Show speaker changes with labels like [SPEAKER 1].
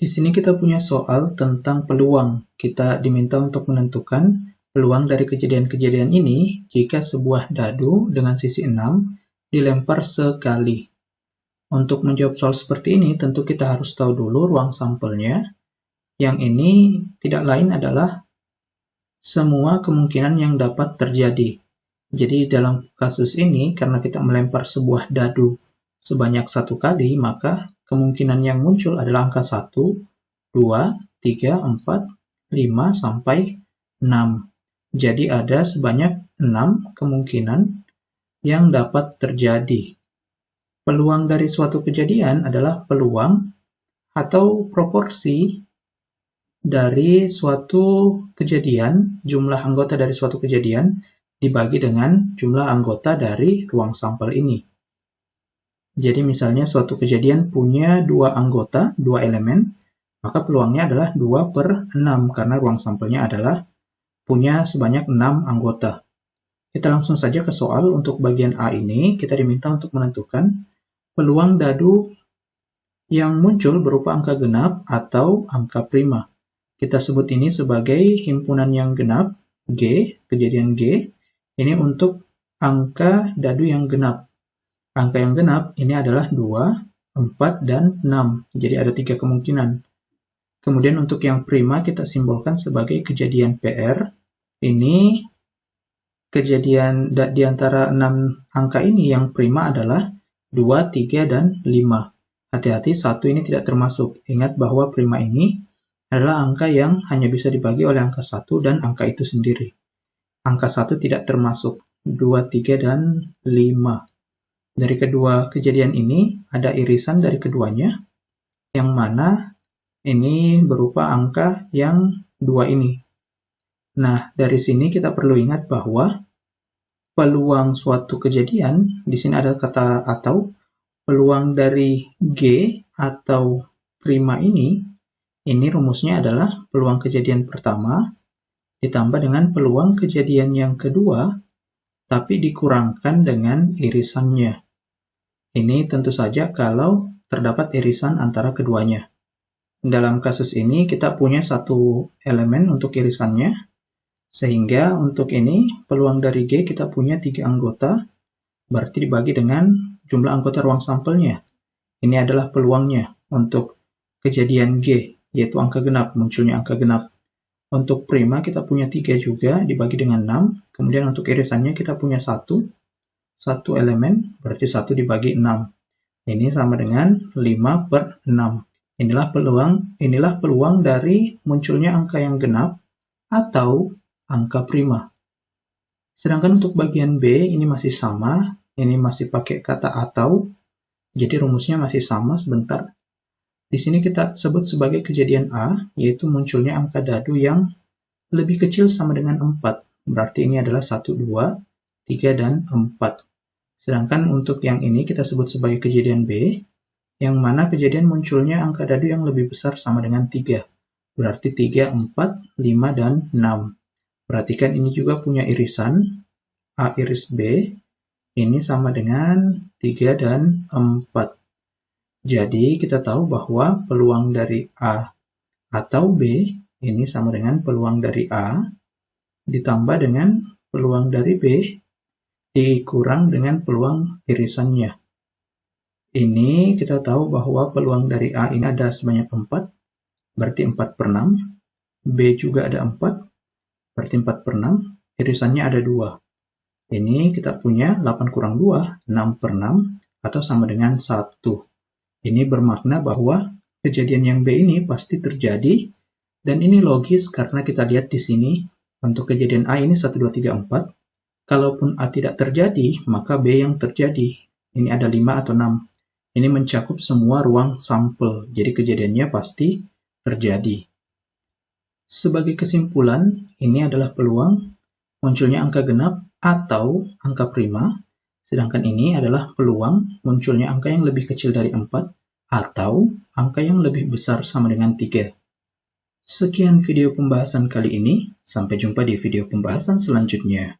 [SPEAKER 1] Di sini kita punya soal tentang peluang. Kita diminta untuk menentukan peluang dari kejadian-kejadian ini jika sebuah dadu dengan sisi 6 dilempar sekali. Untuk menjawab soal seperti ini, tentu kita harus tahu dulu ruang sampelnya. Yang ini tidak lain adalah semua kemungkinan yang dapat terjadi. Jadi dalam kasus ini, karena kita melempar sebuah dadu sebanyak 1 kali, maka kemungkinan yang muncul adalah angka 1, 2, 3, 4, 5, sampai 6. Jadi ada sebanyak 6 kemungkinan yang dapat terjadi. Peluang dari suatu kejadian adalah peluang atau proporsi dari suatu kejadian, jumlah anggota dari suatu kejadian dibagi dengan jumlah anggota dari ruang sampel ini. Jadi misalnya suatu kejadian punya 2 anggota, 2 elemen, maka peluangnya adalah 2/6 karena ruang sampelnya adalah punya sebanyak 6 anggota. Kita langsung saja ke soal. Untuk bagian A ini, kita diminta untuk menentukan peluang dadu yang muncul berupa angka genap atau angka prima. Kita sebut ini sebagai himpunan yang genap, G, kejadian G. Ini untuk angka dadu yang genap. Angka yang genap ini adalah 2, 4, dan 6. Jadi ada 3 kemungkinan. Kemudian untuk yang prima kita simbolkan sebagai kejadian PR. Ini kejadian di antara 6 angka ini yang prima adalah 2, 3, dan 5. Hati-hati, 1 ini tidak termasuk. Ingat bahwa prima ini adalah angka yang hanya bisa dibagi oleh angka 1 dan angka itu sendiri. Angka 1 tidak termasuk. 2, 3, dan 5. Dari kedua kejadian ini ada irisan dari keduanya, yang mana ini berupa angka yang 2 ini. Nah, dari sini kita perlu ingat bahwa peluang suatu kejadian, di sini ada kata atau, peluang dari G atau prima ini rumusnya adalah peluang kejadian pertama ditambah dengan peluang kejadian yang kedua, tapi dikurangkan dengan irisannya. Ini tentu saja kalau terdapat irisan antara keduanya. Dalam kasus ini kita punya 1 elemen untuk irisannya, sehingga untuk ini peluang dari G kita punya 3 anggota, berarti dibagi dengan jumlah anggota ruang sampelnya. Ini adalah peluangnya untuk kejadian G, yaitu angka genap, munculnya angka genap. Untuk prima kita punya 3 juga, dibagi dengan 6. Kemudian untuk irisannya kita punya 1 elemen, berarti 1 dibagi 6. Ini sama dengan 5/6. Inilah peluang dari munculnya angka yang genap atau angka prima. Sedangkan untuk bagian B ini masih sama, ini masih pakai kata atau, jadi rumusnya masih sama sebentar. Di sini kita sebut sebagai kejadian A, yaitu munculnya angka dadu yang lebih kecil sama dengan 4. Berarti ini adalah 1, 2, 3, dan 4. Sedangkan untuk yang ini kita sebut sebagai kejadian B, yang mana kejadian munculnya angka dadu yang lebih besar sama dengan 3. Berarti 3, 4, 5, dan 6. Perhatikan ini juga punya irisan, A iris B, ini sama dengan 3 dan 4. Jadi kita tahu bahwa peluang dari A atau B ini sama dengan peluang dari A ditambah dengan peluang dari B dikurang dengan peluang irisannya. Ini kita tahu bahwa peluang dari A ini ada sebanyak 4, berarti 4/6. B juga ada 4, berarti 4/6. Irisannya ada 2. Ini kita punya 8 kurang 2, 6/6, atau sama dengan 1. Ini bermakna bahwa kejadian yang B ini pasti terjadi, dan ini logis karena kita lihat di sini, untuk kejadian A ini 1, 2, 3, 4. Kalaupun A tidak terjadi, maka B yang terjadi. Ini ada 5 atau 6. Ini mencakup semua ruang sampel, jadi kejadiannya pasti terjadi. Sebagai kesimpulan, ini adalah peluang munculnya angka genap atau angka prima, sedangkan ini adalah peluang munculnya angka yang lebih kecil dari 4 atau angka yang lebih besar sama dengan 3. Sekian video pembahasan kali ini, sampai jumpa di video pembahasan selanjutnya.